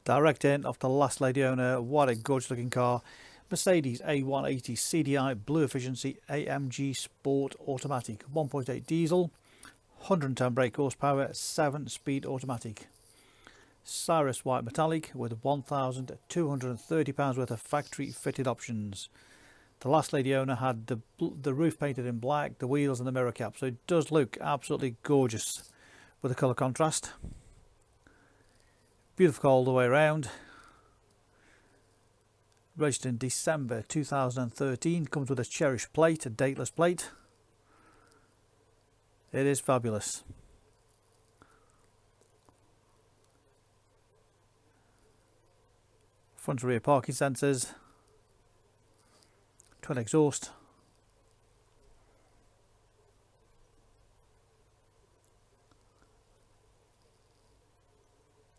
Direct in off the last lady owner. What a gorgeous looking car. Mercedes A180 CDI Blue Efficiency AMG Sport Automatic, 1.8 diesel, 110 brake horsepower, 7-speed automatic. Cirrus white metallic with £1,230 worth of factory fitted options. The last lady owner had the roof painted in black, the wheels and the mirror cap, so it does look absolutely gorgeous with the colour contrast. Beautiful car all the way around. Registered in December 2013, comes with a cherished plate, a dateless plate. It is fabulous. Front and rear parking sensors, twin exhaust,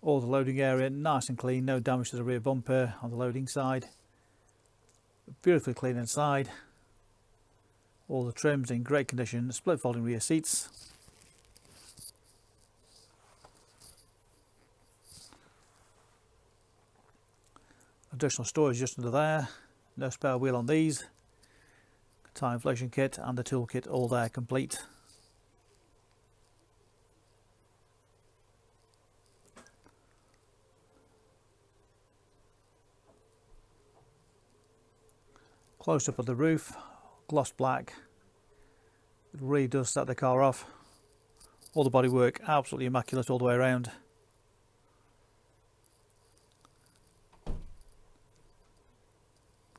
all the loading area nice and clean, no damage to the rear bumper on the loading side. Beautifully clean inside. All the trims in great condition, split folding rear seats. Additional storage just under there, no spare wheel on these. Tyre inflation kit and the tool kit all there complete. Close up of the roof, gloss black. It really does set the car off. All the bodywork absolutely immaculate all the way around.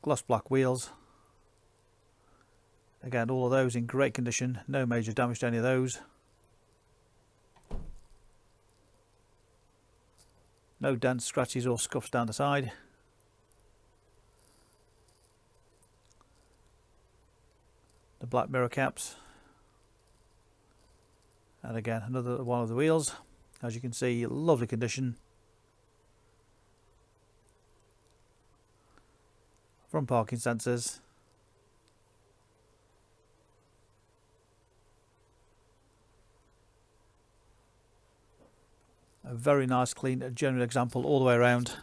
Gloss black wheels. Again, all of those in great condition, no major damage to any of those. No dents, scratches or scuffs down the side. The black mirror caps, and again another one of the wheels, as you can see, lovely condition. Front parking sensors, a very nice clean genuine example all the way around.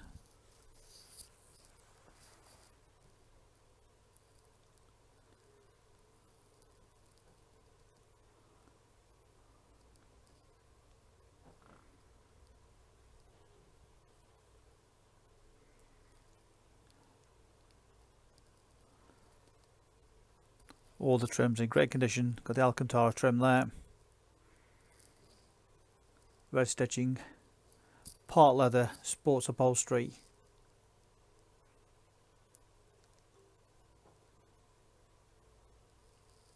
All the trims in great condition, got the Alcantara trim there. Red stitching, part leather, sports upholstery.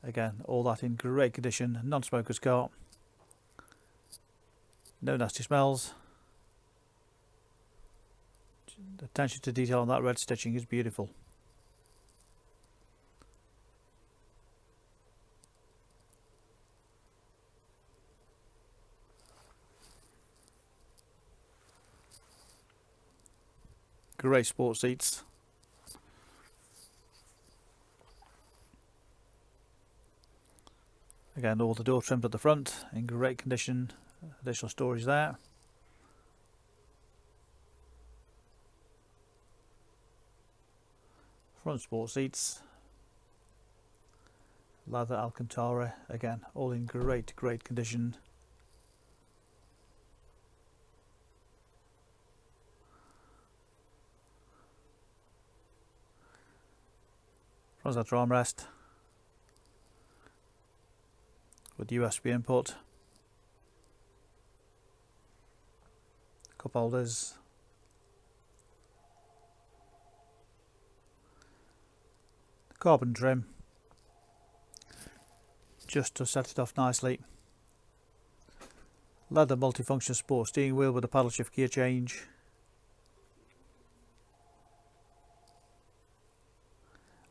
Again, all that in great condition, non-smoker's car. No nasty smells. The attention to detail on that red stitching is beautiful. Great sport seats. Again, all the door trims at the front in great condition, additional storage there. Front sport seats, leather Alcantara, again all in great condition. Front center armrest with USB input, cup holders, carbon trim just to set it off nicely. Leather multifunction sport steering wheel with a paddle shift gear change.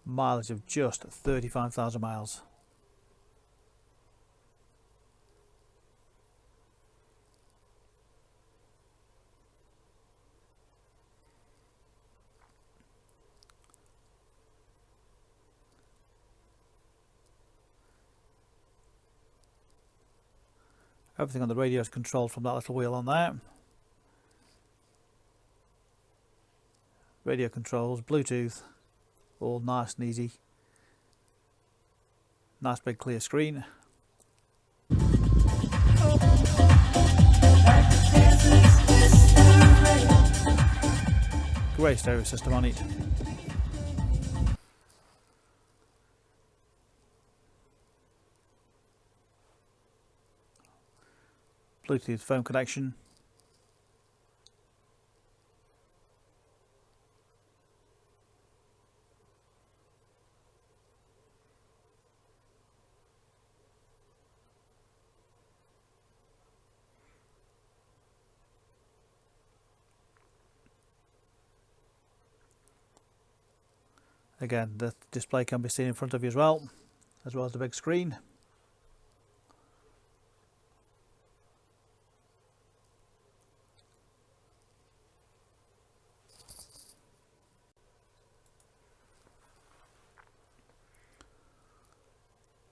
Mileage of just 35,000 miles. Everything on the radio is controlled from that little wheel on there. radio controls, Bluetooth, all nice and easy. Nice big clear screen. Great stereo system on it. Bluetooth phone connection. Again, the display can be seen in front of you as well as the big screen.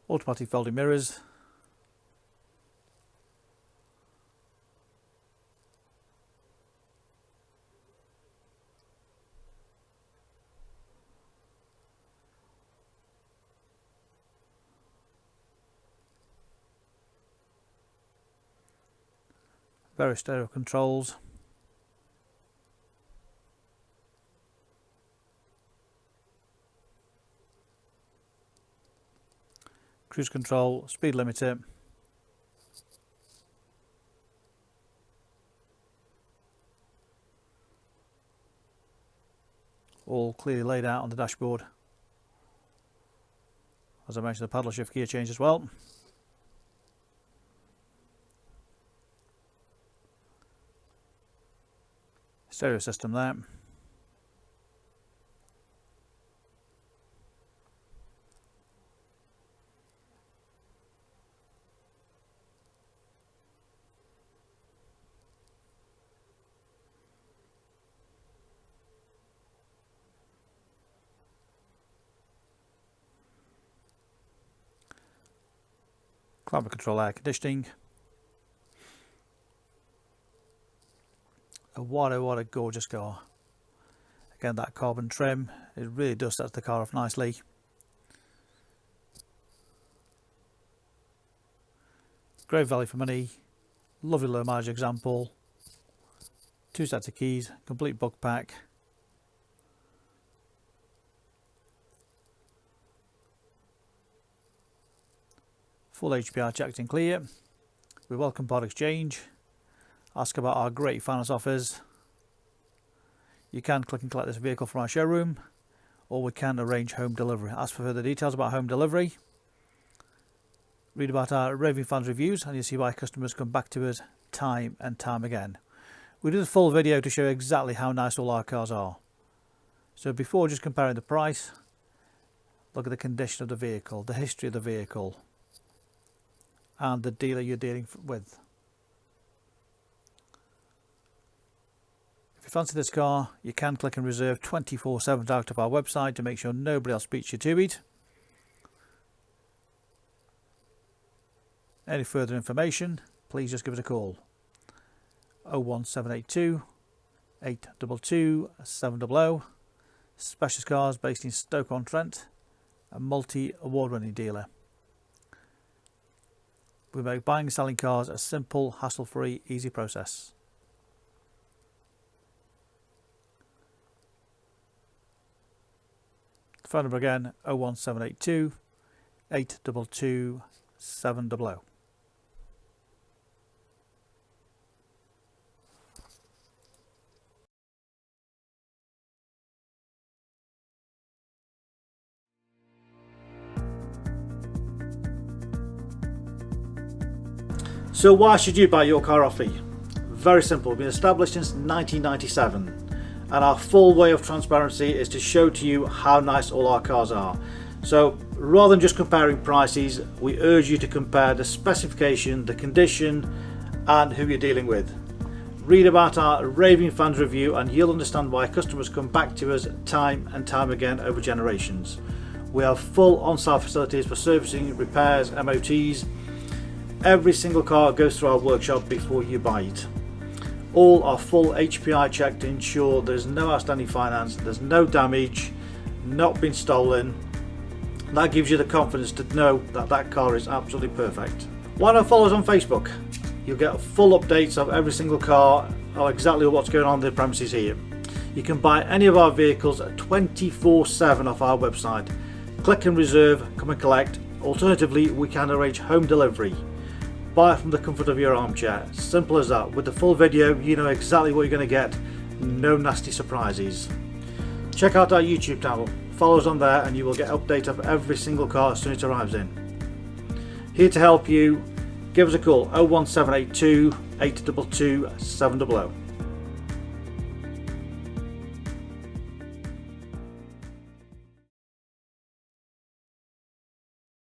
Automatic folding mirrors. Various stereo controls. Cruise control, speed limiter. All clearly laid out on the dashboard. As I mentioned, the paddle shift gear change as well. Stereo system there. Climate control, air conditioning. What a gorgeous car. Again, that carbon trim, it really does set the car off nicely. Great value for money, lovely low mileage example, 2 sets of keys, complete book pack. Full HPR checked and clear. We welcome part exchange. Ask about our great finance offers. You can click and collect this vehicle from our showroom, or we can arrange home delivery. Ask for further details about home delivery. Read about our raving fans reviews and you'll see why customers come back to us time and time again. We did a full video to show exactly how nice all our cars are. So before just comparing the price, look at the condition of the vehicle, the history of the vehicle, and the dealer you're dealing with. If you fancy this car, you can click and reserve 24/7 direct of our website to make sure nobody else beats you to it. Any further information, please just give us a call. 01782 822 700. Specialist Cars based in Stoke on Trent, a multi-award-winning dealer. We make buying and selling cars a simple, hassle-free, easy process. The phone number again, 01782 822 700. So why should you buy your car off me? Very simple. We've been established since 1997 and our full way of transparency is to show to you how nice all our cars are. So rather than just comparing prices, we urge you to compare the specification, the condition and who you're dealing with. Read about our raving fans review and you'll understand why customers come back to us time and time again over generations. We have full on-site facilities for servicing, repairs, MOTs. Every single car goes through our workshop before you buy it. All are full HPI checked to ensure there's no outstanding finance, there's no damage, not been stolen. That gives you the confidence to know that that car is absolutely perfect. Why not follow us on Facebook? You'll get full updates of every single car, or exactly what's going on in the premises here. You can buy any of our vehicles 24/7 off our website. Click and reserve, come and collect. Alternatively, we can arrange home delivery. Buy it from the comfort of your armchair. Simple as that. With the full video, you know exactly what you're going to get. No nasty surprises. Check out our YouTube channel. Follow us on there and you will get updates of every single car as soon as it arrives in. Here to help you, give us a call 01782 822 700.